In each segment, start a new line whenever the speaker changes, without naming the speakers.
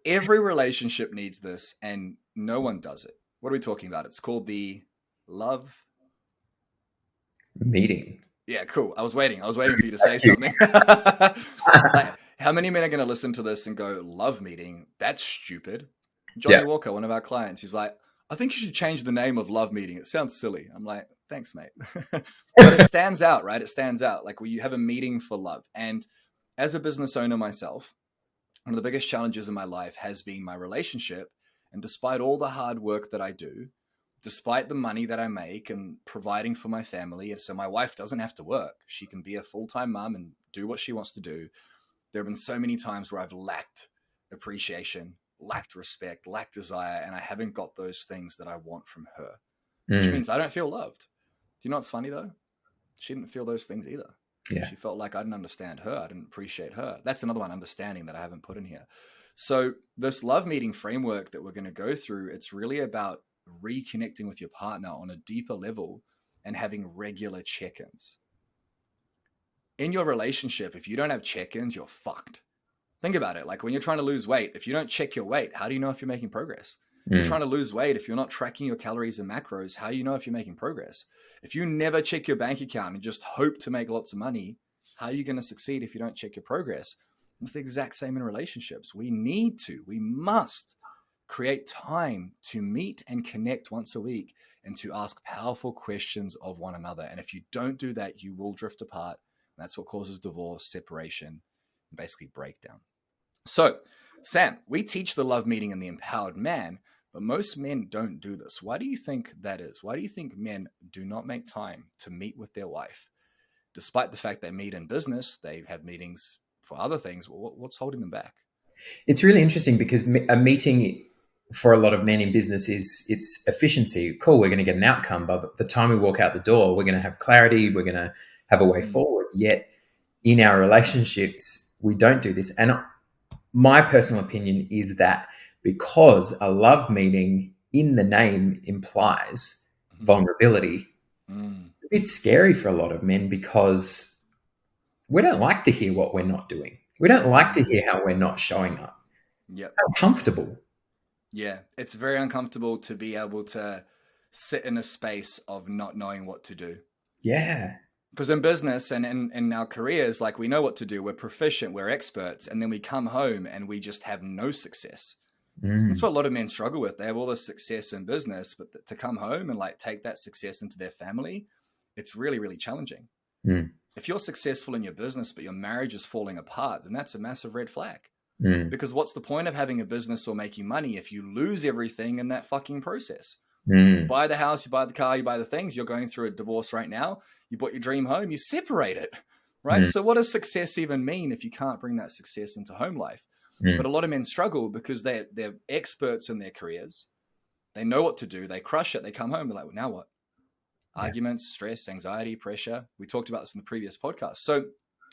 every relationship needs this and no one does it. What are we talking about? It's called the love
meeting.
Yeah, cool. I was waiting for you to say
Cute.
something. Like, how many men are going to listen to this and go, love meeting? That's stupid. Johnny
Yeah.
Walker, one of our clients, he's like, I think you should change the name of love meeting. It sounds silly. I'm like, thanks, mate. But it stands out, right? It stands out. Like, when you have a meeting for love. And as a business owner myself, one of the biggest challenges in my life has been my relationship. And despite all the hard work that I do, despite the money that I make and providing for my family, and so my wife doesn't have to work, she can be a full-time mom and do what she wants to do. There have been so many times where I've lacked appreciation, lacked respect, lacked desire, and I haven't got those things that I want from her, which means I don't feel loved. Do you know what's funny though? She didn't feel those things either.
Yeah.
She felt like I didn't understand her. I didn't appreciate her. That's another one, understanding, that I haven't put in here. So this love meeting framework that we're going to go through, it's really about reconnecting with your partner on a deeper level and having regular check-ins. In your relationship, if you don't have check-ins, you're fucked. Think about it. Like, when you're trying to lose weight, if you don't check your weight, how do you know if you're making progress? You're trying to lose weight. If you're not tracking your calories and macros, how do you know if you're making progress? If you never check your bank account and just hope to make lots of money, how are you going to succeed if you don't check your progress? It's the exact same in relationships. We must create time to meet and connect once a week and to ask powerful questions of one another. And if you don't do that, you will drift apart. And that's what causes divorce, separation, and basically breakdown. So, Sam, we teach the love meeting and the empowered man, but most men don't do this. Why do you think that is? Why do you think men do not make time to meet with their wife? Despite the fact they meet in business, they have meetings for other things. What's holding them back?
It's really interesting because a meeting for a lot of men in business is it's efficiency. Cool, we're going to get an outcome, but the time we walk out the door, we're going to have clarity, we're going to have a way forward. Yet in our relationships, we don't do this. And my personal opinion is that because a love meeting in the name implies vulnerability, it's a bit scary for a lot of men because we don't like to hear what we're not doing. We don't like to hear how we're not showing up.
Yep.
Uncomfortable.
Yeah, it's very uncomfortable to be able to sit in a space of not knowing what to do.
Yeah.
Because in business and in our careers, like, we know what to do. We're proficient, we're experts, and then we come home and we just have no success. That's what a lot of men struggle with. They have all this success in business, but to come home and like take that success into their family, it's really, really challenging. If you're successful in your business, but your marriage is falling apart, then that's a massive red flag. Because what's the point of having a business or making money if you lose everything in that fucking process? You buy the house, you buy the car, you buy the things. You're going through a divorce right now. You bought your dream home, you separate it, right? So what does success even mean if you can't bring that success into home life? But a lot of men struggle because they're experts in their careers. They know what to do. They crush it. They come home. They're like, well, now what? Arguments, stress, anxiety, pressure. We talked about this in the previous podcast. So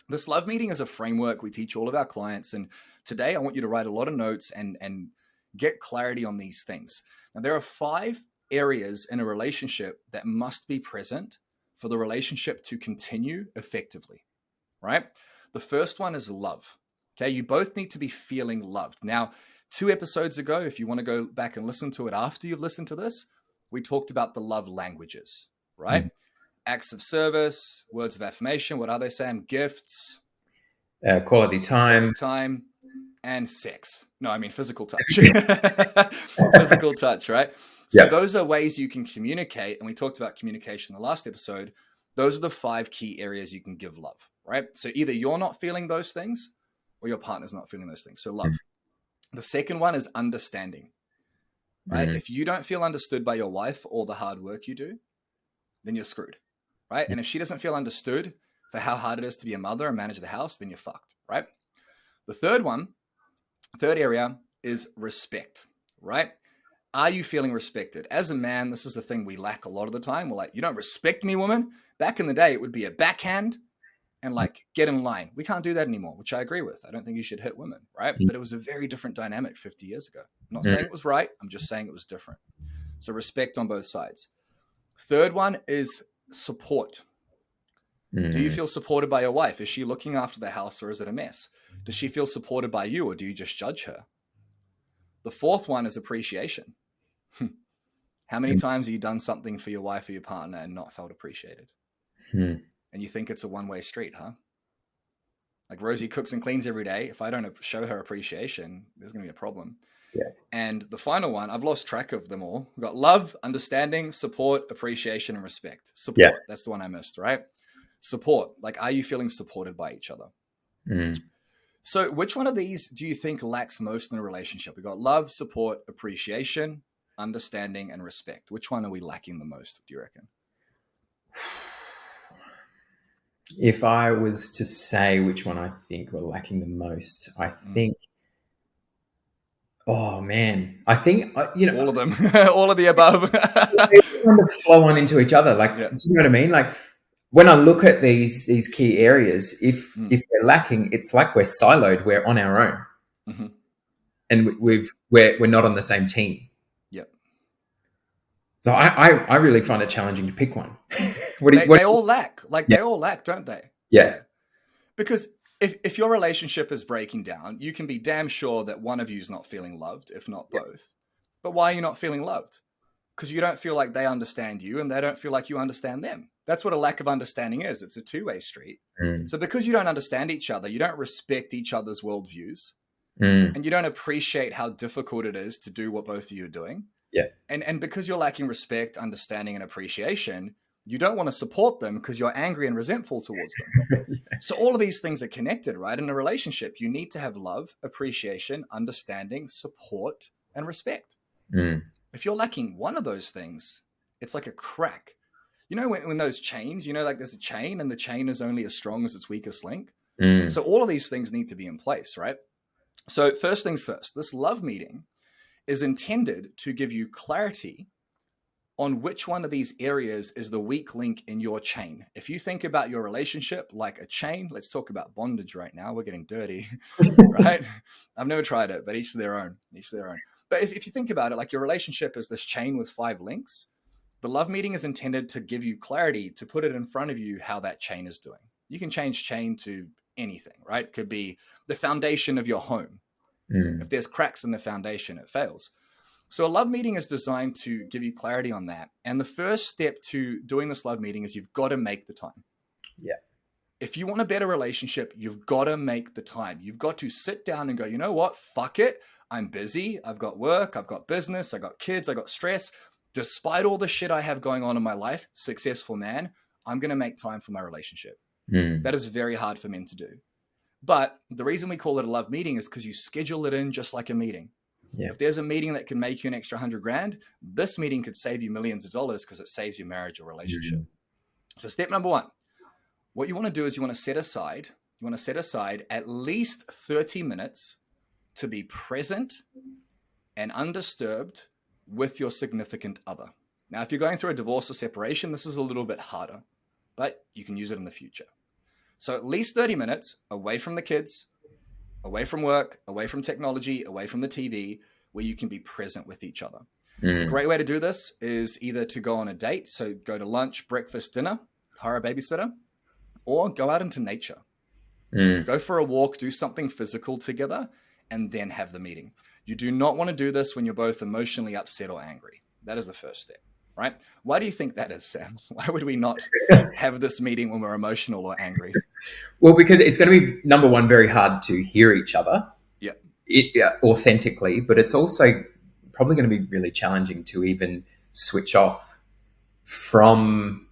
this love meeting is a framework we teach all of our clients. And today I want you to write a lot of notes and get clarity on these things. Now, there are 5 areas in a relationship that must be present for the relationship to continue effectively, right? The first one is love. Okay, you both need to be feeling loved. Now, 2 episodes ago, if you want to go back and listen to it after you've listened to this, we talked about the love languages, right? Acts of service, words of affirmation. What are they, Sam? Gifts,
Quality time.
and sex. No, I mean physical touch. Physical touch, right? So those are ways you can communicate. And we talked about communication in the last episode. Those are the 5 key areas you can give love, right? So either you're not feeling those things or your partner's not feeling those things. So love. The second one is understanding, right? If you don't feel understood by your wife for all the hard work you do, then you're screwed, right? And if she doesn't feel understood for how hard it is to be a mother and manage the house, then you're fucked, right? The third area is respect, right? Are you feeling respected? As a man, this is the thing we lack a lot of the time. We're like, you don't respect me, woman. Back in the day, it would be a backhand and like, get in line. We can't do that anymore, which I agree with. I don't think you should hit women, right? But it was a very different dynamic 50 years ago. I'm not saying it was right. I'm just saying it was different. So respect on both sides. Third one is support. Do you feel supported by your wife? Is she looking after the house or is it a mess? Does she feel supported by you or do you just judge her? The fourth one is appreciation. How many times have you done something for your wife or your partner and not felt appreciated? And you think it's a one-way street, huh? Like Rosie cooks and cleans every day. If I don't show her appreciation, there's going to be a problem.
Yeah.
And the final one, I've lost track of them all. We've got love, understanding, support, appreciation, and respect. Support. Yeah. That's the one I missed, right? Support. Like, are you feeling supported by each other? So which one of these do you think lacks most in a relationship? We've got love, support, appreciation, understanding, and respect. Which one are we lacking the most, do you reckon?
If I was to say which one I think we're lacking the most, I think, oh man, I think,
all of them, all of the above.
They kind of flow on into each other. Like, do you know what I mean? Like, when I look at these key areas, if we're lacking, it's like we're siloed, we're on our own, and we're not on the same team.
Yep.
So I really find it challenging to pick one.
They all lack, they all lack, don't they?
Yeah.
Because if your relationship is breaking down, you can be damn sure that one of you is not feeling loved, if not both. But why are you not feeling loved? Because you don't feel like they understand you and they don't feel like you understand them. That's what a lack of understanding is. It's a two-way street. So because you don't understand each other, you don't respect each other's worldviews, and you don't appreciate how difficult it is to do what both of you are doing.
Yeah.
And because you're lacking respect, understanding, and appreciation, you don't want to support them because you're angry and resentful towards them. So all of these things are connected, right? In a relationship, you need to have love, appreciation, understanding, support, and respect. If you're lacking one of those things, it's like a crack. You know, when those chains, like there's a chain and the chain is only as strong as its weakest link. So all of these things need to be in place, right? So first things first, this love meeting is intended to give you clarity on which one of these areas is the weak link in your chain. If you think about your relationship like a chain, let's talk about bondage right now. We're getting dirty, right? I've never tried it, but each to their own, But if you think about it, like your relationship is this chain with 5 links, the love meeting is intended to give you clarity, to put it in front of you how that chain is doing. You can change chain to anything, right? It could be the foundation of your home. If there's cracks in the foundation, it fails. So a love meeting is designed to give you clarity on that. And the first step to doing this love meeting is you've got to make the time.
Yeah.
If you want a better relationship, you've got to make the time. You've got to sit down and go, you know what? Fuck it. I'm busy. I've got work. I've got business. I got kids. I got stress. Despite all the shit I have going on in my life, successful man, I'm going to make time for my relationship. That is very hard for men to do. But the reason we call it a love meeting is because you schedule it in just like a meeting. Yeah. If there's a meeting that can make you an extra $100,000, this meeting could save you millions of dollars because it saves your marriage or relationship. So step number 1, what you want to do is you want to set aside at least 30 minutes to be present and undisturbed with your significant other. Now, if you're going through a divorce or separation, this is a little bit harder, but you can use it in the future. So at least 30 minutes away from the kids, away from work, away from technology, away from the TV, where you can be present with each other. A great way to do this is either to go on a date, so go to lunch, breakfast, dinner, hire a babysitter, or go out into nature. Go for a walk, do something physical together, and then have the meeting. You do not want to do this when you're both emotionally upset or angry. That is the first step, right? Why do you think that is, Sam? Why would we not have this meeting when we're emotional or angry?
Well, because it's going to be, number one, very hard to hear each other authentically, but it's also probably going to be really challenging to even switch off from,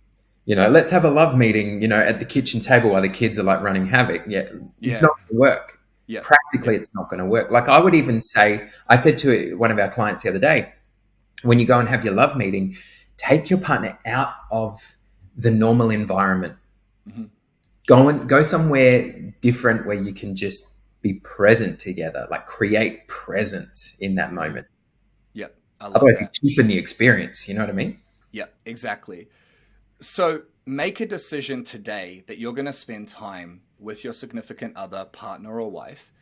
let's have a love meeting, at the kitchen table while the kids are like running havoc. It's not going to work. Practically, it's not going to work. Like I would even say, I said to one of our clients the other day, when you go and have your love meeting, take your partner out of the normal environment. Go somewhere different where you can just be present together, like create presence in that moment. Otherwise, you cheapen the experience. You know what I mean?
Yeah, exactly. So make a decision today that you're going to spend time with your significant other, partner, or wife.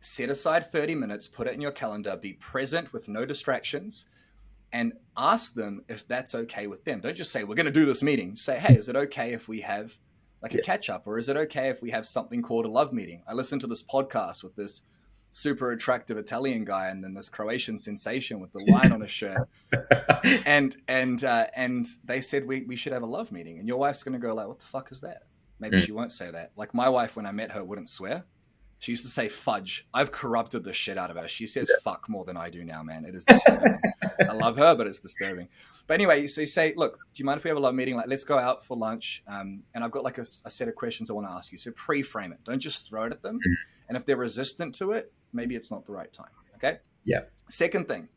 Set aside 30 minutes, put it in your calendar, be present with no distractions, and ask them if that's okay with them. Don't just say, we're going to do this meeting. Say, hey, is it okay if we have like a catch up, or is it okay if we have something called a love meeting? I listened to this podcast with this super attractive Italian guy and then this Croatian sensation with the line on his shirt. And they said we should have a love meeting. And your wife's going to go like, what the fuck is that? Maybe she won't say that. Like my wife, when I met her, wouldn't swear. She used to say fudge. I've corrupted the shit out of her. She says fuck more than I do now, man. It is disturbing. I love her, but it's disturbing. But anyway, so you say, look, do you mind if we have a love meeting? Like, let's go out for lunch. And I've got like a set of questions I want to ask you. So pre-frame it. Don't just throw it at them. And if they're resistant to it, maybe it's not the right time. Okay?
Yeah.
Second thing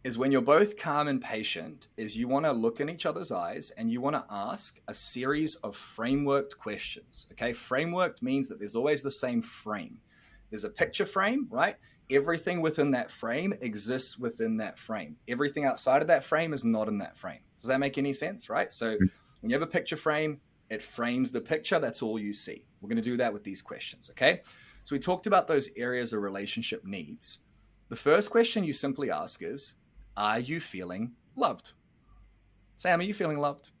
is when you're both calm and patient is you want to look in each other's eyes and you want to ask a series of frameworked questions. Okay. Frameworked means that there's always the same frame. There's a picture frame, right? Everything within that frame exists within that frame. Everything outside of that frame is not in that frame. Does that make any sense? Right. So when you have a picture frame, it frames the picture. That's all you see. We're going to do that with these questions. Okay. So we talked about those areas of relationship needs. The first question you simply ask is, are you feeling loved? Sam, are you feeling loved?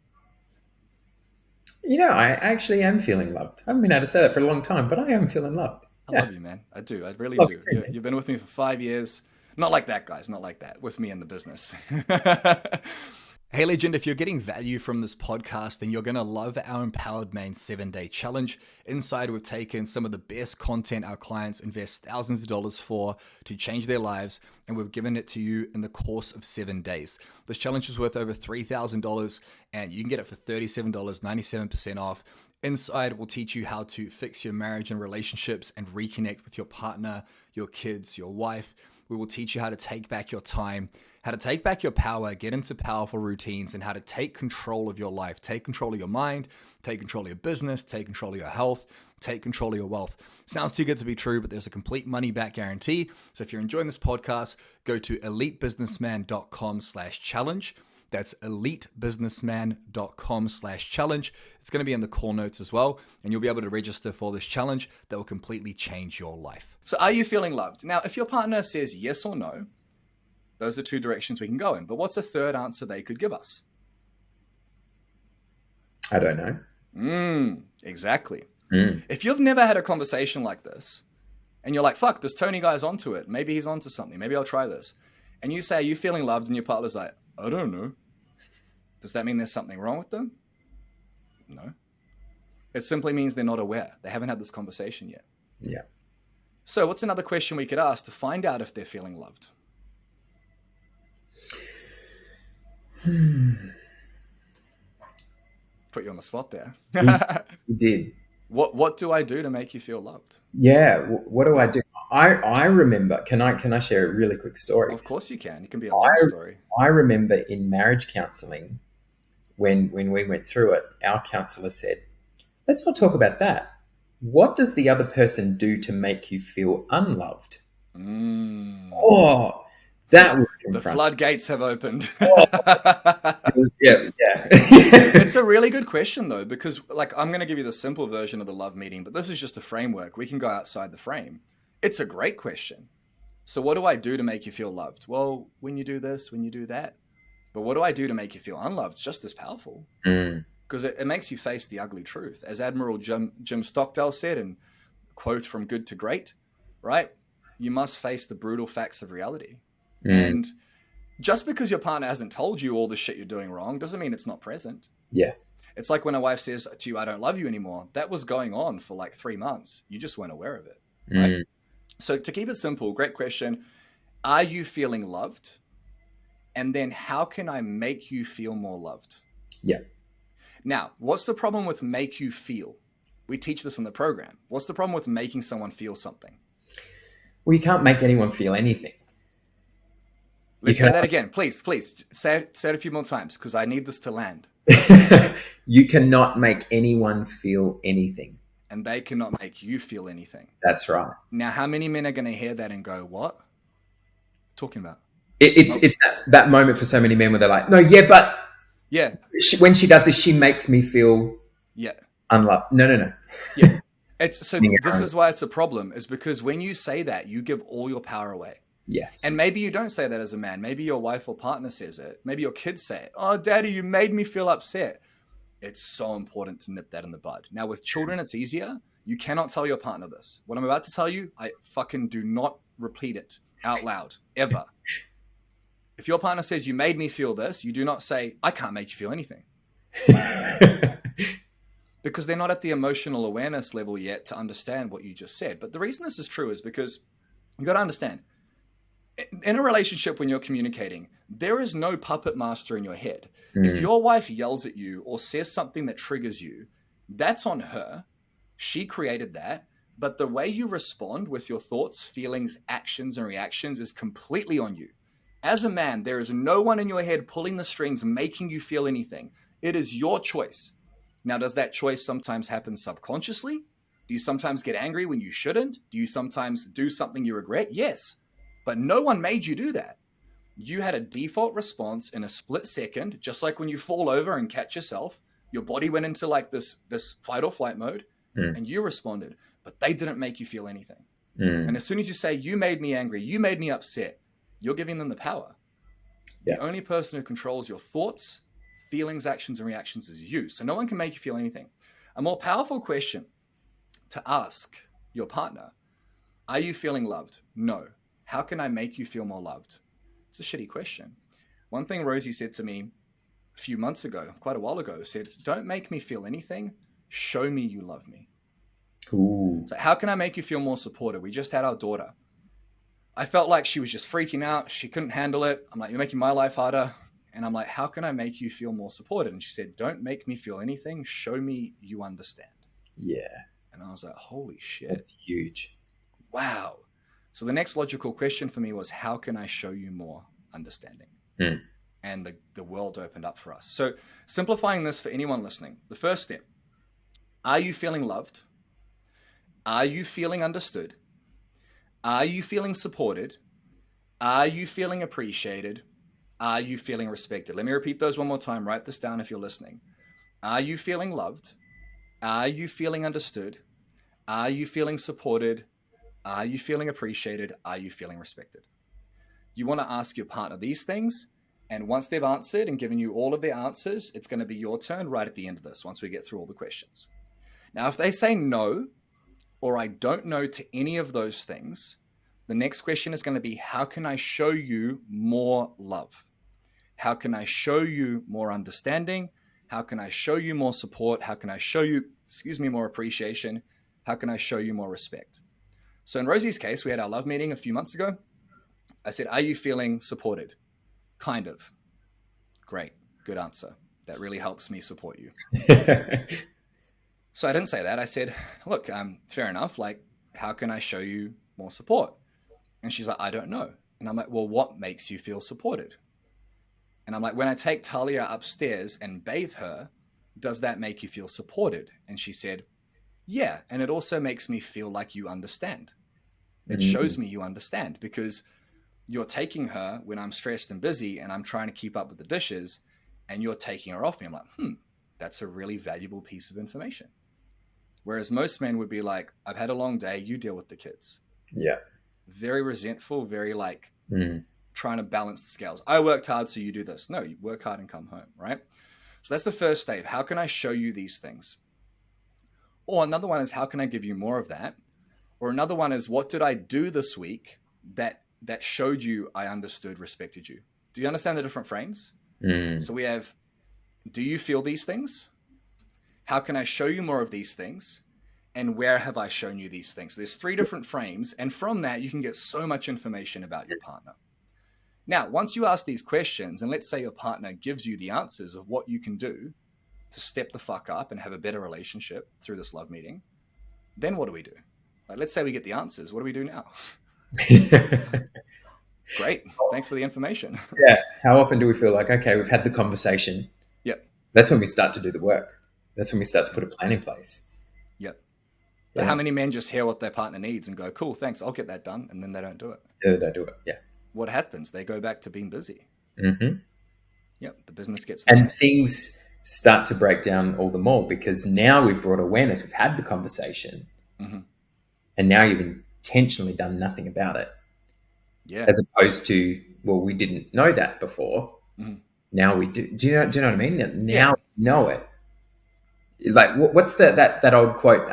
You know, I actually am feeling loved. I haven't been able to say that for a long time, but I am feeling loved.
I love you, man. I do. I really do. You've been with me for 5 years. Not like that, guys. Not like that. With me in the business. Hey, legend, if you're getting value from this podcast, then you're going to love our Empowered Man 7-Day Challenge. Inside, we've taken some of the best content our clients invest thousands of dollars for to change their lives, and we've given it to you in the course of 7 days. This challenge is worth over $3,000, and you can get it for $37, 97% off. Inside, we'll teach you how to fix your marriage and relationships and reconnect with your partner, your kids, your wife. We will teach you how to take back your time, how to take back your power, get into powerful routines, and how to take control of your life, take control of your mind, take control of your business, take control of your health, take control of your wealth. Sounds too good to be true, but there's a complete money back guarantee. So if you're enjoying this podcast, go to elitebusinessman.com/challenge. That's elitebusinessman.com/challenge. It's going to be in the call notes as well, and you'll be able to register for this challenge that will completely change your life. So are you feeling loved? Now, if your partner says yes or no, those are two directions we can go in. But what's a third answer they could give us?
I don't know.
Exactly. If you've never had a conversation like this, and you're like, fuck, this Toni guy's onto it. Maybe he's onto something. Maybe I'll try this. And you say, are you feeling loved? And your partner's like, I don't know. Does that mean there's something wrong with them? No. It simply means they're not aware. They haven't had this conversation yet.
Yeah.
So what's another question we could ask to find out if they're feeling loved? Put you on the spot there.
You did.
What do I do to make you feel loved?
Yeah. What do I do? I remember. Can I share a really quick story?
Of course you can. It can be a long story.
I remember in marriage counseling, when we went through it, our counselor said, let's not talk about that. What does the other person do to make you feel unloved? Oh, that was confronting.
The floodgates have opened.
Yeah.
It's a really good question, though, because I'm going to give you the simple version of the love meeting, but this is just a framework. We can go outside the frame. It's a great question. So what do I do to make you feel loved? Well, when you do this, when you do that. But what do I do to make you feel unloved? It's just as powerful. Because it makes you face the ugly truth. As Admiral Jim Stockdale said, and quote from Good to Great, right? You must face the brutal facts of reality. And just because your partner hasn't told you all the shit you're doing wrong doesn't mean it's not present.
Yeah.
It's like when a wife says to you, I don't love you anymore. That was going on for like 3 months. You just weren't aware of it. Right? So to keep it simple, great question. Are you feeling loved? And then how can I make you feel more loved?
Yeah.
Now, what's the problem with make you feel? We teach this in the program. What's the problem with making someone feel something?
Well, you can't make anyone feel anything.
Let's say that again. Please say it a few more times because I need this to land.
You cannot make anyone feel anything.
And they cannot make you feel anything.
That's right.
Now, how many men are going to hear that and go, what? Talking about?
It's that moment for so many men where they're like, no, yeah, but when she does this, she makes me feel unloved. No.
Yeah. This is why it's a problem, is because when you say that, you give all your power away.
Yes.
And maybe you don't say that as a man. Maybe your wife or partner says it. Maybe your kids say it. Oh, daddy, you made me feel upset. It's so important to nip that in the bud. Now with children, it's easier. You cannot tell your partner this. What I'm about to tell you, I fucking do not repeat it out loud, ever. If your partner says, you made me feel this, you do not say, I can't make you feel anything. Because they're not at the emotional awareness level yet to understand what you just said. But the reason this is true is because you got to understand, in a relationship when you're communicating, there is no puppet master in your head. If your wife yells at you or says something that triggers you, that's on her. She created that. But the way you respond with your thoughts, feelings, actions, and reactions is completely on you. As a man, there is no one in your head pulling the strings, making you feel anything. It is your choice. Now, does that choice sometimes happen subconsciously? Do you sometimes get angry when you shouldn't? Do you sometimes do something you regret? Yes. But no one made you do that. You had a default response in a split second, just like when you fall over and catch yourself. Your body went into like this fight or flight mode, and you responded, but they didn't make you feel anything. And as soon as you say, you made me angry, you made me upset, you're giving them the power. Yeah. The only person who controls your thoughts, feelings, actions, and reactions is you. So no one can make you feel anything. A more powerful question to ask your partner, are you feeling loved? No. How can I make you feel more loved? It's a shitty question. One thing Rosie said to me a few months ago, quite a while ago, said, don't make me feel anything. Show me you love me.
Ooh.
So how can I make you feel more supported? We just had our daughter. I felt like she was just freaking out. She couldn't handle it. I'm like, you're making my life harder. And I'm like, how can I make you feel more supported? And she said, don't make me feel anything. Show me you understand.
Yeah.
And I was like, holy shit.
That's huge.
Wow. So the next logical question for me was, how can I show you more understanding? And the world opened up for us. So simplifying this for anyone listening, the first step, are you feeling loved? Are you feeling understood? Are you feeling supported? Are you feeling appreciated? Are you feeling respected? Let me repeat those one more time. Write this down if you're listening. Are you feeling loved? Are you feeling understood? Are you feeling supported? Are you feeling appreciated? Are you feeling respected? You want to ask your partner these things. And once they've answered and given you all of their answers, it's going to be your turn right at the end of this, once we get through all the questions. Now, if they say no, or I don't know to any of those things, the next question is going to be, how can I show you more love? How can I show you more understanding? How can I show you more support? How can I show you, more appreciation? How can I show you more respect? So in Rosie's case, we had our love meeting a few months ago. I said, are you feeling supported? Kind of. Great. Good answer. That really helps me support you. So I didn't say that. I said, look, fair enough. Like, how can I show you more support? And she's like, I don't know. And I'm like, well, what makes you feel supported? And I'm like, when I take Talia upstairs and bathe her, does that make you feel supported? And she said, yeah. And it also makes me feel like you understand. It shows me you understand, because you're taking her when I'm stressed and busy and I'm trying to keep up with the dishes, and you're taking her off me. I'm like, that's a really valuable piece of information. Whereas most men would be like, I've had a long day, you deal with the kids.
Yeah.
Very resentful, very like trying to balance the scales. I worked hard, so you do this. No, you work hard and come home, right? So that's the first step. How can I show you these things? Or another one is, how can I give you more of that? Or another one is, what did I do this week that showed you I understood, respected you? Do you understand the different frames? So we have, do you feel these things? How can I show you more of these things? And where have I shown you these things? There's 3 different frames. And from that, you can get so much information about your partner. Now, once you ask these questions, and let's say your partner gives you the answers of what you can do to step the fuck up and have a better relationship through this love meeting, then what do we do? Like, let's say we get the answers. What do we do now? Great. Thanks for the information.
Yeah. How often do we feel like, okay, we've had the conversation.
Yep.
That's when we start to do the work. That's when we start to put a plan in place.
Yep. But how many men just hear what their partner needs and go, cool, thanks, I'll get that done. And then they don't do it.
Yeah, they don't do it. Yeah.
What happens? They go back to being busy. Yep. The business gets
and things start to break down all the more, because now we've brought awareness. We've had the conversation. And now you've intentionally done nothing about it.
Yeah.
As opposed to, well, we didn't know that before. Now we do. Do you know what I mean? Now we know it. Like, what's that old quote?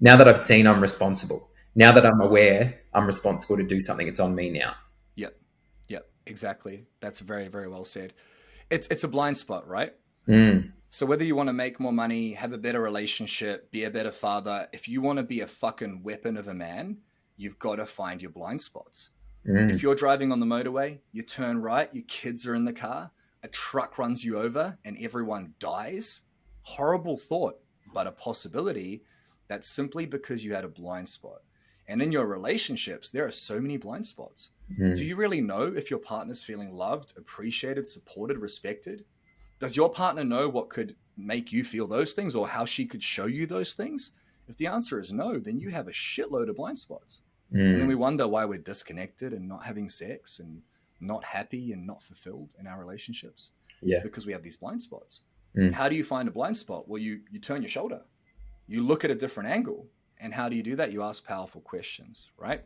Now that I've seen, I'm responsible. Now that I'm aware, I'm responsible to do something. It's on me now.
Yep. Yep. Exactly. That's very, very well said. It's a blind spot, right?
Mm,
So whether you want to make more money, have a better relationship, be a better father, if you want to be a fucking weapon of a man, you've got to find your blind spots. If
mm,
you're driving on the motorway, you turn right, your kids are in the car, a truck runs you over and everyone dies. Horrible thought, but a possibility. That's simply because you had a blind spot. And in your relationships, there are so many blind spots. Do
mm.
you really know if your partner's feeling loved, appreciated, supported, respected? Does your partner know what could make you feel those things or how she could show you those things? If the answer is no, then you have a shitload of blind spots. And then we
Mm,
wonder why we're disconnected and not having sex and not happy and not fulfilled in our relationships. It's
yeah.
because we have these blind spots. And
Mm,
how do you find a blind spot? Well, you turn your shoulder, you look at a different angle. And how do you do that? You ask powerful questions, right?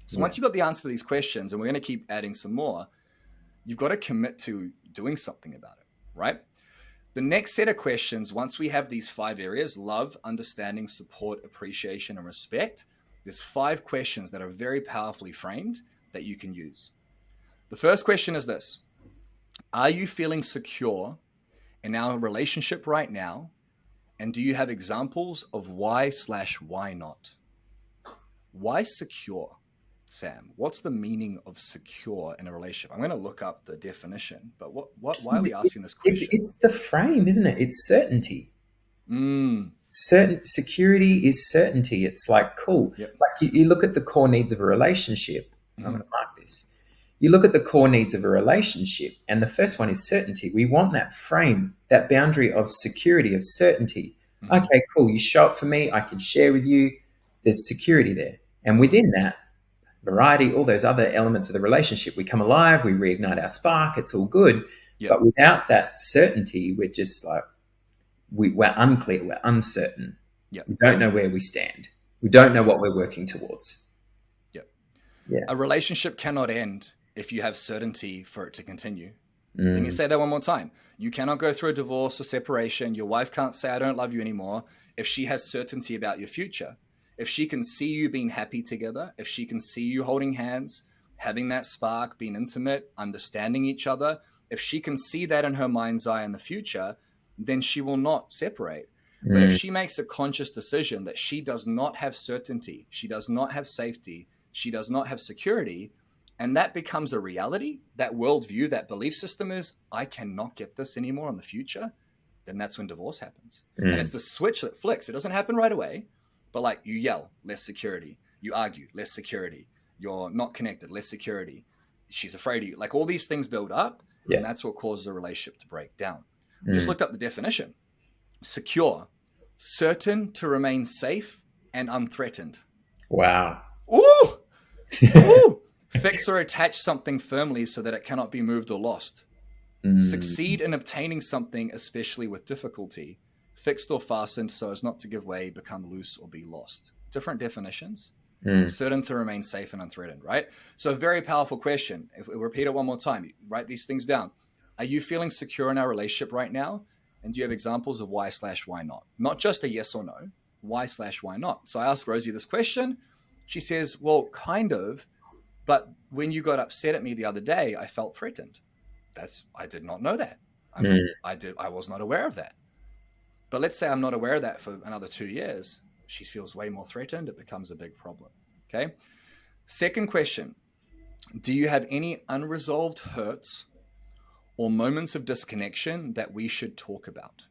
So
yeah.
once you've got the answer to these questions, and we're going to keep adding some more, you've got to commit to doing something about it, right? The next set of questions, once we have these 5 areas, love, understanding, support, appreciation, and respect, there's 5 questions that are very powerfully framed that you can use. The first question is this: are you feeling secure in our relationship right now? And do you have examples of why/why not? Why secure, Sam? What's the meaning of secure in a relationship? I'm going to look up the definition, but why are we asking this question?
It's the frame, isn't it? It's certainty.
Mm,
Certain security is certainty. It's like cool.
yep.
Like you look at the core needs of a relationship. I'm
Mm-hmm.
going to mark this. You look at the core needs of a relationship, and the first one is certainty. We want that frame, that boundary of security, of certainty.
Mm-hmm.
Okay, cool. You show up for me. I can share with you. There's security there, and
Mm-hmm.
within that, variety, all those other elements of the relationship, we come alive. We reignite our spark. It's all good.
Yep.
But without that certainty, we're just like we're unclear, we're uncertain.
Yep.
We don't know where we stand. We don't know what we're working towards.
Yep.
Yeah.
A relationship cannot end if you have certainty for it to continue. Let me
Mm,
say that one more time. You cannot go through a divorce or separation. Your wife can't say, I don't love you anymore, if she has certainty about your future. If she can see you being happy together, if she can see you holding hands, having that spark, being intimate, understanding each other, if she can see that in her mind's eye in the future, then she will not separate. But if
mm,
she makes a conscious decision that she does not have certainty, she does not have safety, she does not have security, and that becomes a reality, that worldview, that belief system is, I cannot get this anymore in the future, then that's when divorce happens. And it's
mm,
the switch that flicks. It doesn't happen right away, but like you yell, less security. You argue, less security. You're not connected, less security. She's afraid of you. Like all these things build up,
yeah.
and that's what causes a relationship to break down. We just
Mm,
looked up the definition. Secure, certain to remain safe and unthreatened.
wow.
Ooh! Ooh! Fix or attach something firmly so that it cannot be moved or lost.
Mm,
Succeed in obtaining something, especially with difficulty. Fixed or fastened so as not to give way, become loose, or be lost. Different definitions.
mm,
Certain to remain safe and unthreatened, right? So, a very powerful question. If we repeat it one more time, write these things down. Are you feeling secure in our relationship right now? And do you have examples of why/why not? Not just a yes or no, why/why not? So, I asked Rosie this question. She says, well, kind of, but when you got upset at me the other day, I felt threatened. I did not know that.
mm,
I was not aware of that. But let's say I'm not aware of that for another 2 years. She feels way more threatened. It becomes a big problem. Okay. Second question: do you have any unresolved hurts or moments of disconnection that we should talk about?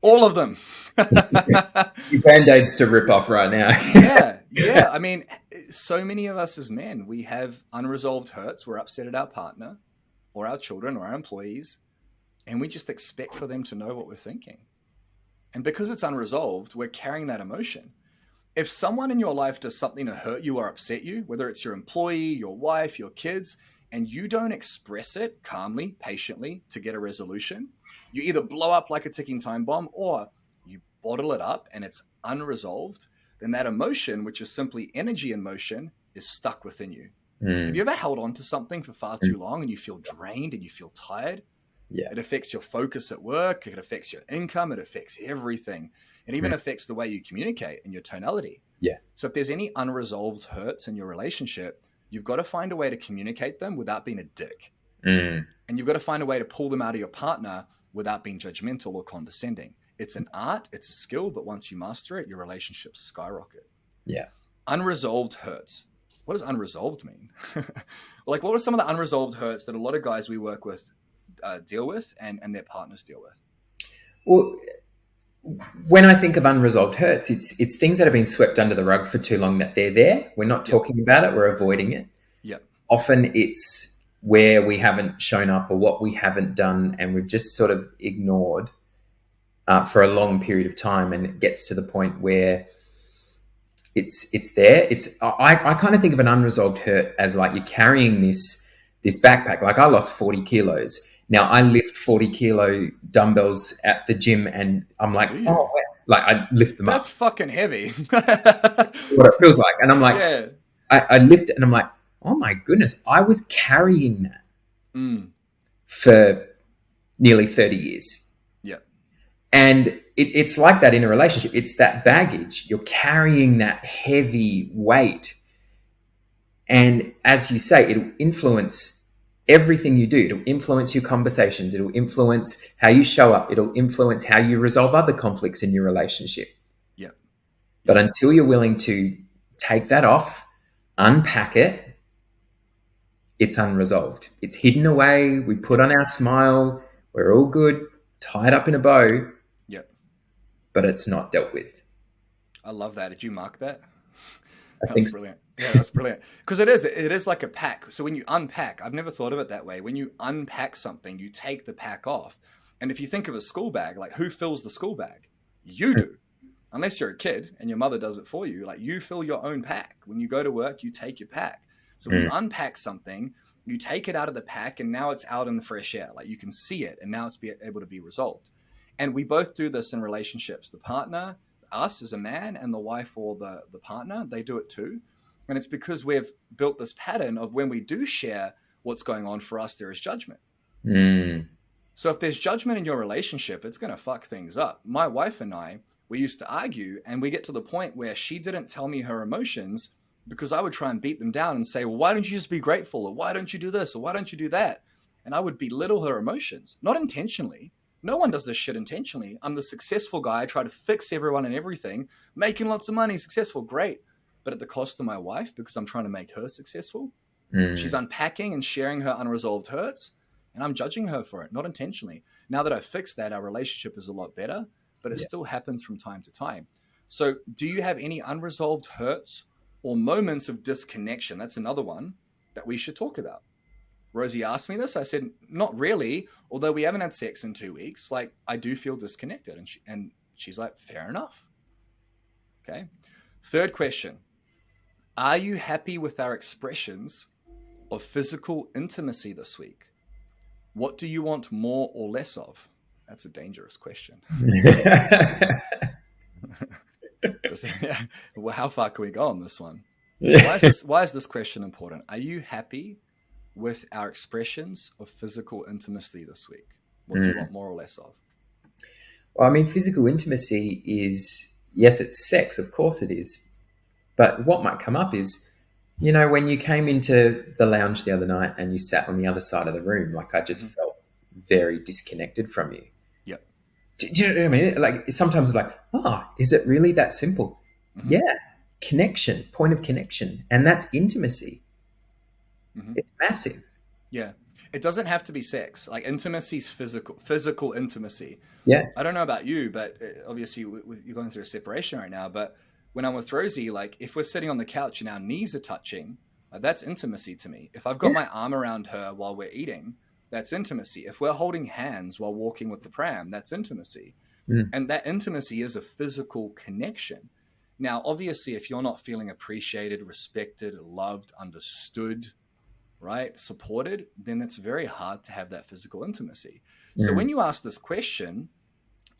All of them.
Your band-aids to rip off right now.
Yeah. I mean, so many of us as men, we have unresolved hurts. We're upset at our partner or our children or our employees, and we just expect for them to know what we're thinking. And because it's unresolved, we're carrying that emotion. If someone in your life does something to hurt you or upset you, whether it's your employee, your wife, your kids, and you don't express it calmly, patiently to get a resolution, you either blow up like a ticking time bomb or you bottle it up and it's unresolved, then that emotion, which is simply energy in motion, is stuck within you. Have you
Mm,
ever held on to something for far
mm,
too long and you feel drained and you feel tired?
Yeah.
It affects your focus at work. It affects your income. It affects everything. It even affects the way you communicate and your tonality.
Yeah.
So if there's any unresolved hurts in your relationship, you've got to find a way to communicate them without being a dick. And you've got to find a way to pull them out of your partner without being judgmental or condescending. It's an art, it's a skill, but once you master it, your relationships skyrocket.
Yeah.
Unresolved hurts. What does unresolved mean? Like, what are some of the unresolved hurts that a lot of guys we work with deal with and their partners deal with?
Well, when I think of unresolved hurts, it's things that have been swept under the rug for too long that they're there. We're not talking about it. We're avoiding it.
Yep.
Often it's where we haven't shown up or what we haven't done, and we've just sort of ignored for a long period of time, and it gets to the point where it's there. I kind of think of an unresolved hurt as like you're carrying this backpack. Like I lost 40 kilos. Now I lift 40 kilo dumbbells at the gym, and I'm like, oh, like I lift them up.
That's fucking heavy.
What it feels like, and I'm like,
yeah.
I lift it, and I'm like, oh my goodness, I was carrying that for nearly 30 years.
Yeah.
And it's like that in a relationship. It's that baggage. You're carrying that heavy weight. And as you say, it'll influence everything you do. It'll influence your conversations. It'll influence how you show up. It'll influence how you resolve other conflicts in your relationship.
Yeah.
But until you're willing to take that off, unpack it, it's unresolved. It's hidden away. We put on our smile. We're all good, tied up in a bow.
Yep.
But it's not dealt with.
I love that. Did you mark that?
That's
brilliant. Yeah, that's brilliant. Because it is like a pack. So when you unpack, I've never thought of it that way. When you unpack something, you take the pack off. And if you think of a school bag, like who fills the school bag? You do. Unless you're a kid and your mother does it for you. Like you fill your own pack. When you go to work, you take your pack. So when you unpack something, you take it out of the pack and now it's out in the fresh air. Like you can see it and now it's able to be resolved. And we both do this in relationships. The partner, us as a man, and the wife or the partner, they do it too. And it's because we've built this pattern of when we do share what's going on for us, there is judgment. So if there's judgment in your relationship, it's going to fuck things up. My wife and I, we used to argue, and we get to the point where she didn't tell me her emotions because I would try and beat them down and say, well, why don't you just be grateful? Or why don't you do this? Or why don't you do that? And I would belittle her emotions, not intentionally. No one does this shit intentionally. I'm the successful guy. I try to fix everyone and everything, making lots of money, successful, great. But at the cost of my wife, because I'm trying to make her successful. She's unpacking and sharing her unresolved hurts, and I'm judging her for it, not intentionally. Now that I've fixed that, our relationship is a lot better, but it still happens from time to time. So do you have any unresolved hurts or moments of disconnection? That's another one that we should talk about. Rosie asked me this. I said, not really. Although we haven't had sex in 2 weeks, like I do feel disconnected. And she's like, fair enough. Okay. Third question. Are you happy with our expressions of physical intimacy this week? What do you want more or less of? That's a dangerous question. Well, how far can we go on this one? Why is this question important? Are you happy with our expressions of physical intimacy this week? What do you want more or less of?
Well, I mean, physical intimacy is, yes, it's sex. Of course it is. But what might come up is, you know, when you came into the lounge the other night and you sat on the other side of the room, like I just felt very disconnected from you.
Yep.
Do you know what I mean? Like sometimes it's like, oh, is it really that simple? Yeah. Connection, point of connection. And that's intimacy. It's massive.
Yeah. It doesn't have to be sex. Like intimacy is physical intimacy.
Yeah.
I don't know about you, but obviously you're going through a separation right now. But when I'm with Rosie, like if we're sitting on the couch and our knees are touching, that's intimacy to me. If I've got my arm around her while we're eating, that's intimacy. If we're holding hands while walking with the pram, that's intimacy. And that intimacy is a physical connection. Now, obviously, if you're not feeling appreciated, respected, loved, understood, right, supported, then it's very hard to have that physical intimacy. So when you ask this question,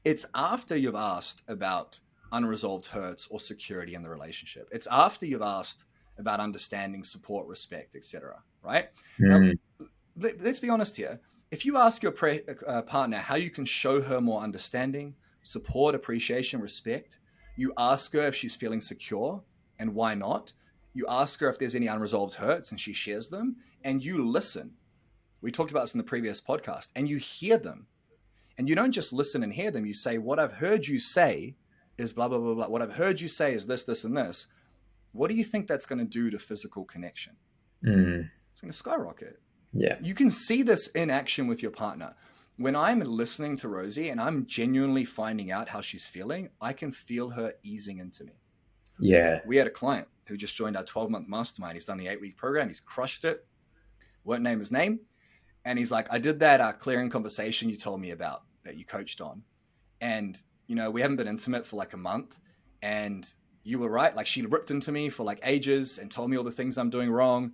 it's after you've asked about unresolved hurts or security in the relationship. It's after you've asked about understanding, support, respect, etc. Right? Now, let's be honest here. if you ask your partner how you can show her more understanding, support, appreciation, respect, you ask her if she's feeling secure and why not. You ask her if there's any unresolved hurts and she shares them, and you listen. We talked about this in the previous podcast, and you hear them. And you don't just listen and hear them. You say, what I've heard you say is blah, blah, blah, blah. What I've heard you say is this, this, and this. What do you think that's going to do to physical connection? It's going to skyrocket.
Yeah.
You can see this in action with your partner. When I'm listening to Rosie and I'm genuinely finding out how she's feeling, I can feel her easing into me.
Yeah.
We had a client who just joined our 12-month mastermind. He's done the 8-week program. He's crushed it. Won't name his name. And he's like, I did that clearing conversation you told me about that you coached on. And, you know, we haven't been intimate for like a month. And you were right. Like, she ripped into me for like ages and told me all the things I'm doing wrong.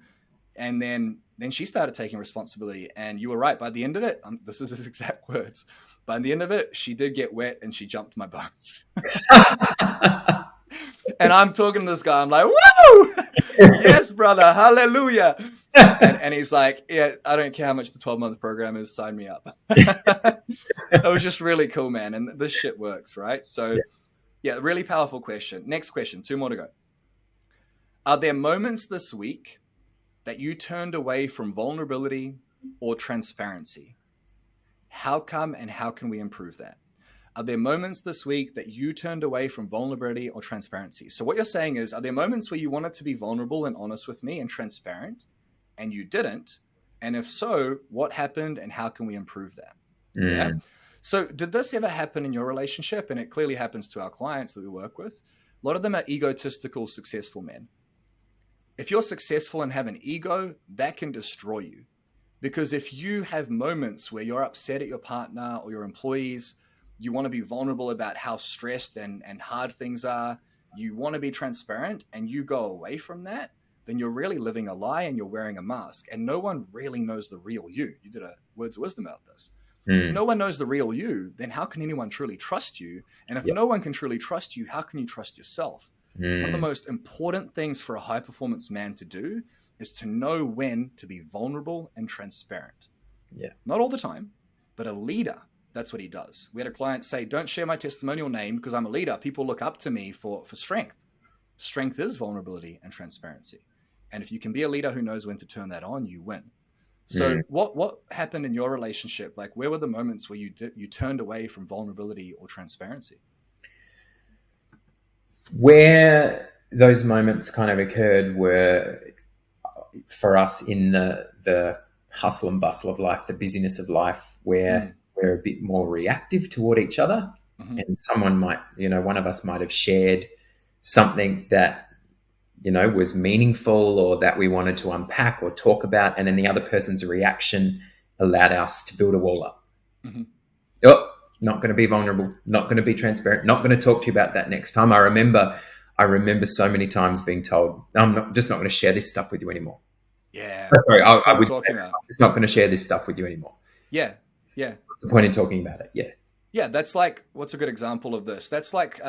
And then she started taking responsibility, and you were right. By the end of it, this is his exact words. By the end of it, she did get wet and she jumped my bones. And I'm talking to this guy. I'm like, woo! Yes, brother. Hallelujah. And he's like, yeah, I don't care how much the 12-month program is. Sign me up. It was just really cool, man. And this shit works, right? So yeah, really powerful question. Next question. 2 more to go. Are there moments this week that you turned away from vulnerability or transparency? How come, and how can we improve that? Are there moments this week that you turned away from vulnerability or transparency? So what you're saying is, are there moments where you wanted to be vulnerable and honest with me and transparent, and you didn't? And if so, what happened and how can we improve that? Yeah. So did this ever happen in your relationship? And it clearly happens to our clients that we work with. A lot of them are egotistical, successful men. If you're successful and have an ego, that can destroy you. Because if you have moments where you're upset at your partner or your employees, you want to be vulnerable about how stressed and hard things are, you want to be transparent, and you go away from that, then you're really living a lie and you're wearing a mask. And no one really knows the real you. You did a Words of Wisdom about this. If no one knows the real you, then how can anyone truly trust you? And if no one can truly trust you, how can you trust yourself? One of the most important things for a high-performance man to do is to know when to be vulnerable and transparent.
Yeah.
Not all the time, but a leader, that's what he does. We had a client say, don't share my testimonial name because I'm a leader. People look up to me for strength. Strength is vulnerability and transparency. And if you can be a leader who knows when to turn that on, you win. So what happened in your relationship? Like, where were the moments where you turned away from vulnerability or transparency?
Where those moments kind of occurred were for us in the hustle and bustle of life, the busyness of life, where we're a bit more reactive toward each other. And someone might, one of us might have shared something that, was meaningful or that we wanted to unpack or talk about. And then the other person's reaction allowed us to build a wall up. Oh, not going to be vulnerable, not going to be transparent, not going to talk to you about that next time. I remember so many times being told, I'm just not going to share this stuff with you anymore.
Yeah.
Sorry, I would say, I'm just not going to share this stuff with you anymore.
Yeah. Yeah.
What's the point in talking about it? Yeah.
Yeah. That's like, what's a good example of this? That's like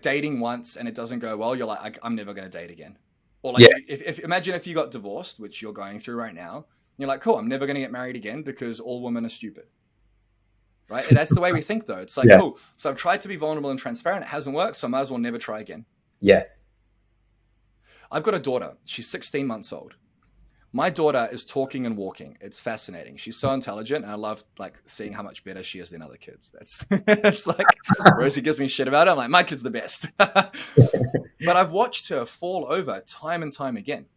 dating once and it doesn't go well. You're like, I'm never going to date again. Or like, if imagine if you got divorced, which you're going through right now, and you're like, cool, I'm never going to get married again because all women are stupid. Right? And that's the way we think, though. It's like, cool. So I've tried to be vulnerable and transparent. It hasn't worked. So I might as well never try again.
Yeah.
I've got a daughter. She's 16 months old. My daughter is talking and walking. It's fascinating. She's so intelligent. And I love like seeing how much better she is than other kids. It's like Rosie gives me shit about it. I'm like, my kid's the best. But I've watched her fall over time and time again.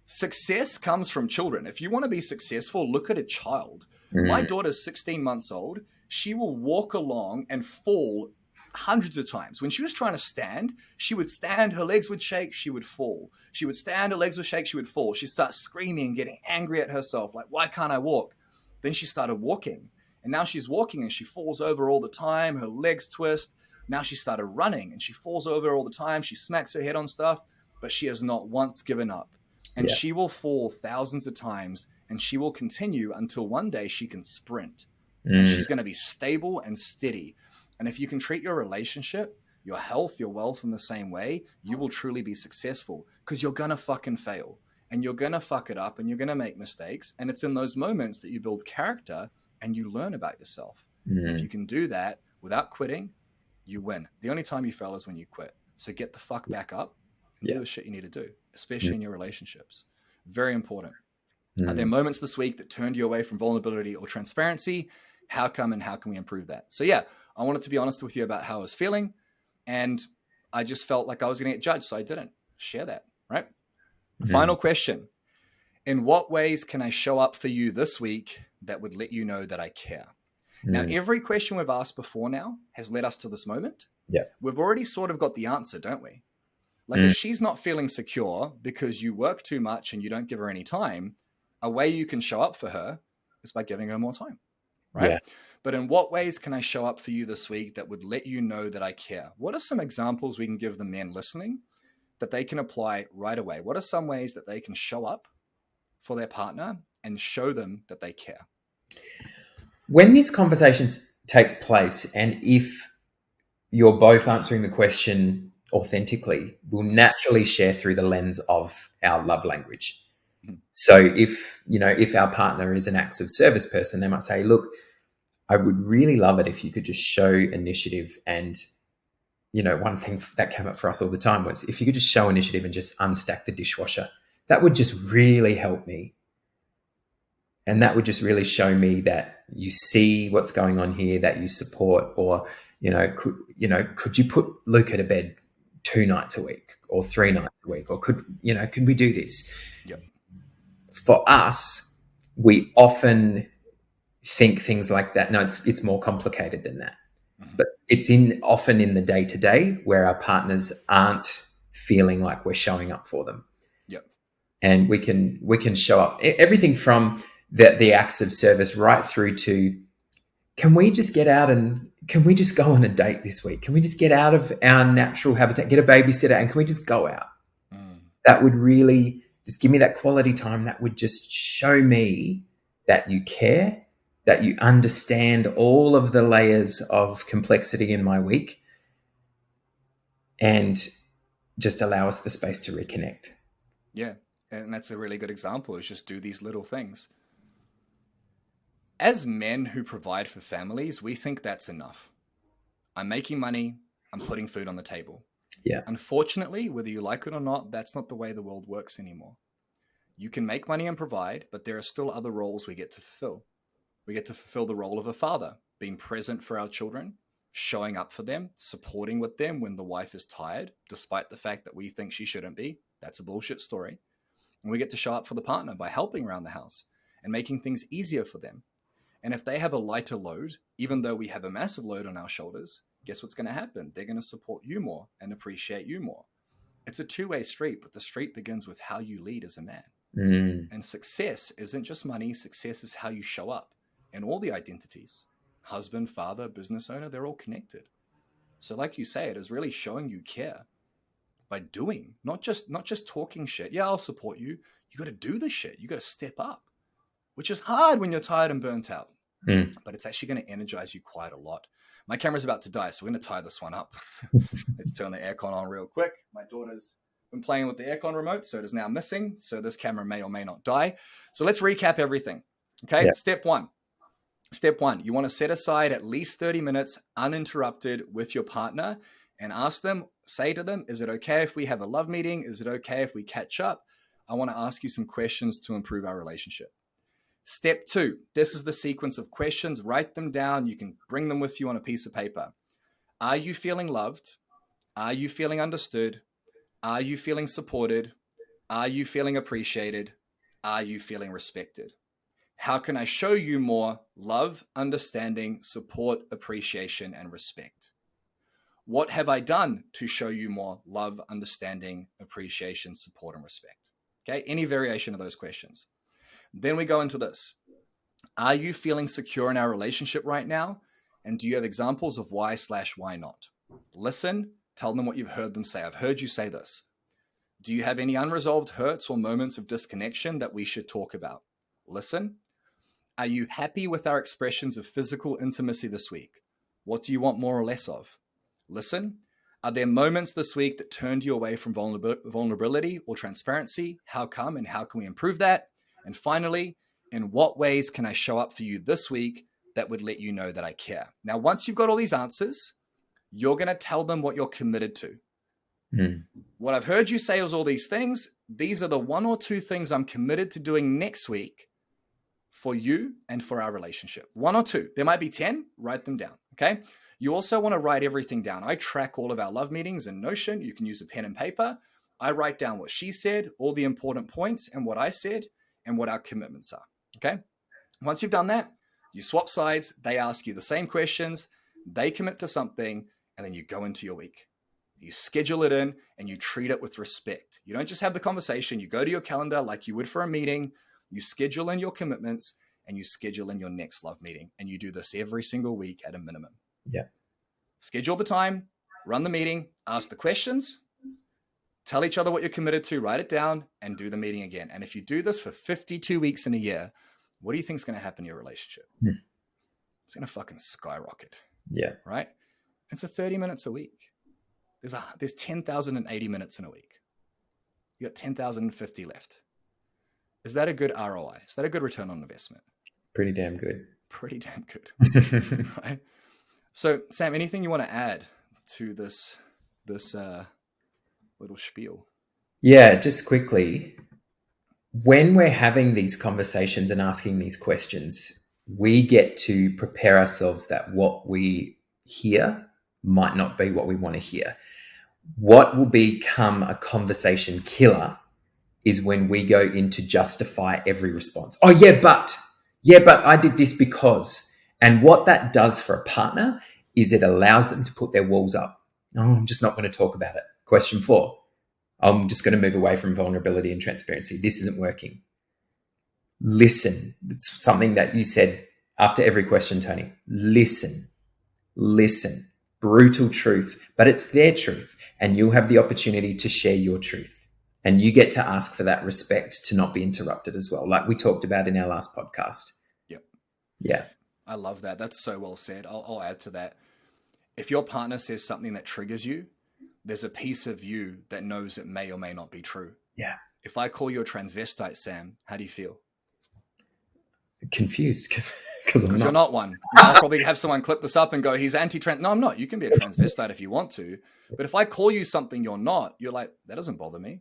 Success comes from children. If you want to be successful, look at a child. My daughter's 16 months old. She will walk along and fall hundreds of times. When she was trying to stand, she would stand, her legs would shake, she would fall. She would stand, her legs would shake, she would fall. She'd start screaming, getting angry at herself, like, why can't I walk? Then she started walking. And now she's walking and she falls over all the time. Her legs twist. Now she started running and she falls over all the time. She smacks her head on stuff, but she has not once given up. And she will fall thousands of times and she will continue until one day she can sprint. And she's going to be stable and steady. And if you can treat your relationship, your health, your wealth in the same way, you will truly be successful because you're going to fucking fail. and you're going to fuck it up and you're going to make mistakes. And it's in those moments that you build character and you learn about yourself. And if you can do that without quitting, you win. The only time you fail is when you quit. So get the fuck back up and do the shit you need to do, especially in your relationships. Very important. Are there moments this week that turned you away from vulnerability or transparency? How come, and how can we improve that? So yeah, I wanted to be honest with you about how I was feeling, and I just felt like I was going to get judged, so I didn't share that, right? Final question. In what ways can I show up for you this week that would let you know that I care? Now, every question we've asked before now has led us to this moment.
Yeah.
We've already sort of got the answer, don't we? Like if she's not feeling secure because you work too much and you don't give her any time, a way you can show up for her is by giving her more time, right? Yeah. But in what ways can I show up for you this week that would let you know that I care? What are some examples we can give the men listening that they can apply right away? What are some ways that they can show up for their partner and show them that they care?
When this conversation takes place, and if you're both answering the question authentically, we'll naturally share through the lens of our love language. So if our partner is an acts of service person, they might say, look, I would really love it if you could just show initiative. And, one thing that came up for us all the time was if you could just show initiative and just unstack the dishwasher, that would just really help me. And that would just really show me that you see what's going on here, that you support, or, could you put Luca to bed 2 nights a week or 3 nights a week? Or could we do this?
Yep.
For us, we often think things like that. No, it's more complicated than that. But it's often in the day-to-day where our partners aren't feeling like we're showing up for them.
Yep.
And we can show up everything from the acts of service right through to, can we just get out and can we just go on a date this week? Can we just get out of our natural habitat, get a babysitter, and can we just go out? That would really just give me that quality time. That would just show me that you care, that you understand all of the layers of complexity in my week, and just allow us the space to reconnect.
Yeah. And that's a really good example, is just do these little things. As men who provide for families, we think that's enough. I'm making money, I'm putting food on the table.
Yeah.
Unfortunately, whether you like it or not, that's not the way the world works anymore. You can make money and provide, but there are still other roles we get to fulfill. We get to fulfill the role of a father, being present for our children, showing up for them, supporting with them when the wife is tired, despite the fact that we think she shouldn't be. That's a bullshit story. And we get to show up for the partner by helping around the house and making things easier for them. And if they have a lighter load, even though we have a massive load on our shoulders, guess what's going to happen? They're going to support you more and appreciate you more. It's a two-way street, but the street begins with how you lead as a man. And success isn't just money. Success is how you show up. And all the identities, husband, father, business owner, they're all connected. So like you say, it is really showing you care by doing, not just talking shit. Yeah, I'll support you. You got to do the shit. You got to step up, which is hard when you're tired and burnt out. But it's actually going to energize you quite a lot. My camera's about to die, so we're going to tie this one up. Let's turn the aircon on real quick. My daughter's been playing with the aircon remote, so it is now missing. So this camera may or may not die. So let's recap everything. Okay, yeah. Step one, you want to set aside at least 30 minutes uninterrupted with your partner and ask them, say to them, is it okay if we have a love meeting? Is it okay if we catch up? I want to ask you some questions to improve our relationship. Step two, this is the sequence of questions. Write them down. You can bring them with you on a piece of paper. Are you feeling loved? Are you feeling understood? Are you feeling supported? Are you feeling appreciated? Are you feeling respected? How can I show you more love, understanding, support, appreciation, and respect? What have I done to show you more love, understanding, appreciation, support, and respect? Okay, any variation of those questions. Then we go into this. Are you feeling secure in our relationship right now? And do you have examples of why/why not? Listen, tell them what you've heard them say. I've heard you say this. Do you have any unresolved hurts or moments of disconnection that we should talk about? Listen. Are you happy with our expressions of physical intimacy this week? What do you want more or less of? Listen. Are there moments this week that turned you away from vulnerability or transparency? How come, and how can we improve that? And finally, in what ways can I show up for you this week that would let you know that I care? Now, once you've got all these answers, you're going to tell them what you're committed to. What I've heard you say is all these things. These are the 1 or 2 things I'm committed to doing next week for you and for our relationship. 1 or 2. There might be 10. Write them down. Okay. You also want to write everything down. I track all of our love meetings in Notion. You can use a pen and paper. I write down what she said, all the important points, and what I said, and what our commitments are. Okay. Once you've done that, you swap sides. They ask you the same questions. They commit to something, and then you go into your week. You schedule it in and you treat it with respect. You don't just have the conversation. You go to your calendar like you would for a meeting. You schedule in your commitments and you schedule in your next love meeting. And you do this every single week at a minimum.
Yeah.
Schedule the time, run the meeting, ask the questions, tell each other what you're committed to, write it down, and do the meeting again. And if you do this for 52 weeks in a year, what do you think is going to happen in your relationship? It's going to fucking skyrocket.
Yeah.
Right? It's a 30 minutes a week. There's 10,080 minutes in a week. You got 10,050 left. Is that a good ROI? Is that a good return on investment?
Pretty damn good.
Pretty damn good. Right? So, Sam, anything you want to add to this little spiel?
Yeah, just quickly. When we're having these conversations and asking these questions, we get to prepare ourselves that what we hear might not be what we want to hear. What will become a conversation killer is when we go in to justify every response. Oh, yeah, but I did this because. And what that does for a partner is it allows them to put their walls up. Oh, I'm just not going to talk about it. Question 4. I'm just going to move away from vulnerability and transparency. This isn't working. Listen. It's something that you said after every question, Toni. Listen. Brutal truth, but it's their truth. And you'll have the opportunity to share your truth. And you get to ask for that respect to not be interrupted as well, like we talked about in our last podcast.
Yep.
Yeah.
I love that. That's so well said. I'll add to that. If your partner says something that triggers you, there's a piece of you that knows it may or may not be true.
Yeah.
If I call you a transvestite, Sam, how do you feel?
Confused because
you're not one. I'll probably have someone clip this up and go, he's anti-trans. No, I'm not. You can be a transvestite if you want to. But if I call you something you're not, you're like, that doesn't bother me.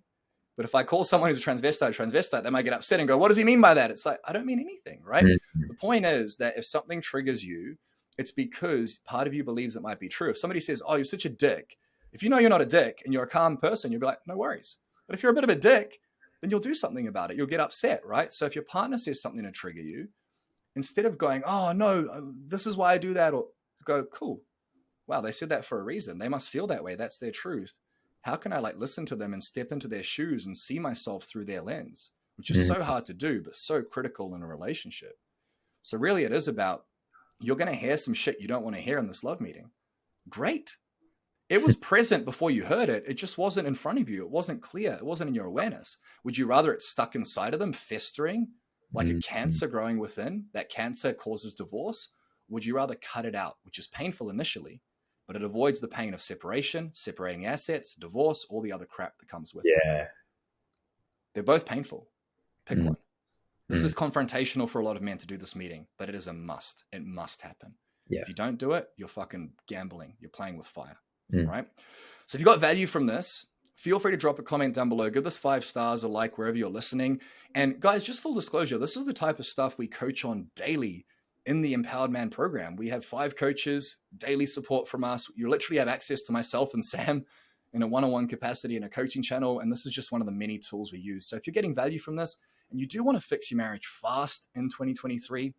But if I call someone who's a transvestite, they might get upset and go, what does he mean by that? It's like, I don't mean anything, right? Mm-hmm. The point is that if something triggers you, it's because part of you believes it might be true. If somebody says, oh, you're such a dick. If you know you're not a dick and you're a calm person, you'll be like, no worries. But if you're a bit of a dick, then you'll do something about it. You'll get upset, right? So if your partner says something to trigger you, instead of going, oh, no, this is why I do that, or go, cool. Wow, they said that for a reason. They must feel that way. That's their truth. How can I listen to them and step into their shoes and see myself through their lens, which is so hard to do, but so critical in a relationship. So really it is about, you're going to hear some shit you don't want to hear in this love meeting. Great. It was present before you heard it. It just wasn't in front of you. It wasn't clear. It wasn't in your awareness. Would you rather it stuck inside of them, festering like a cancer growing within? That cancer causes divorce. Would you rather cut it out, which is painful initially, but it avoids the pain of separation, separating assets, divorce, all the other crap that comes with it. They're both painful. Pick one. This is confrontational for a lot of men to do this meeting, but it is a must. It must happen. If you don't do it, you're fucking gambling. You're playing with fire, right? So if you got value from this, feel free to drop a comment down below. Give this 5 stars, a like wherever you're listening. And guys, just full disclosure, this is the type of stuff we coach on daily in the Empowered Man program. We have 5 coaches, daily support from us. You literally have access to myself and Sam in a one-on-one capacity in a coaching channel. And this is just one of the many tools we use. So if you're getting value from this and you do want to fix your marriage fast in 2023,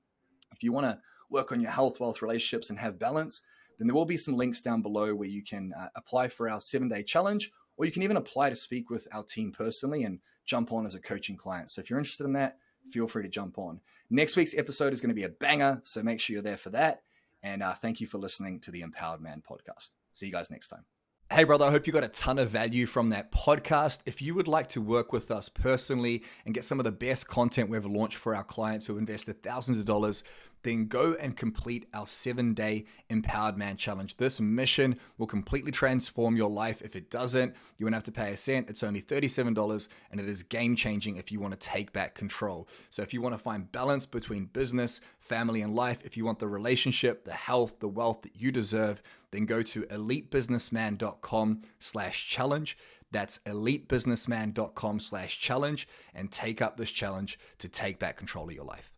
if you want to work on your health, wealth, relationships, and have balance, then there will be some links down below where you can apply for our 7-day challenge, or you can even apply to speak with our team personally and jump on as a coaching client. So if you're interested in that, feel free to jump on. Next week's episode is going to be a banger, so make sure you're there for that. And thank you for listening to the Empowered Man podcast. See you guys next time. Hey, brother, I hope you got a ton of value from that podcast. If you would like to work with us personally and get some of the best content we've launched for our clients who have invested thousands of dollars, then go and complete our 7-day Empowered Man Challenge. This mission will completely transform your life. If it doesn't, you won't have to pay a cent. It's only $37, and it is game-changing if you want to take back control. So if you want to find balance between business, family, and life, if you want the relationship, the health, the wealth that you deserve, then go to elitebusinessman.com/challenge. That's elitebusinessman.com/challenge, and take up this challenge to take back control of your life.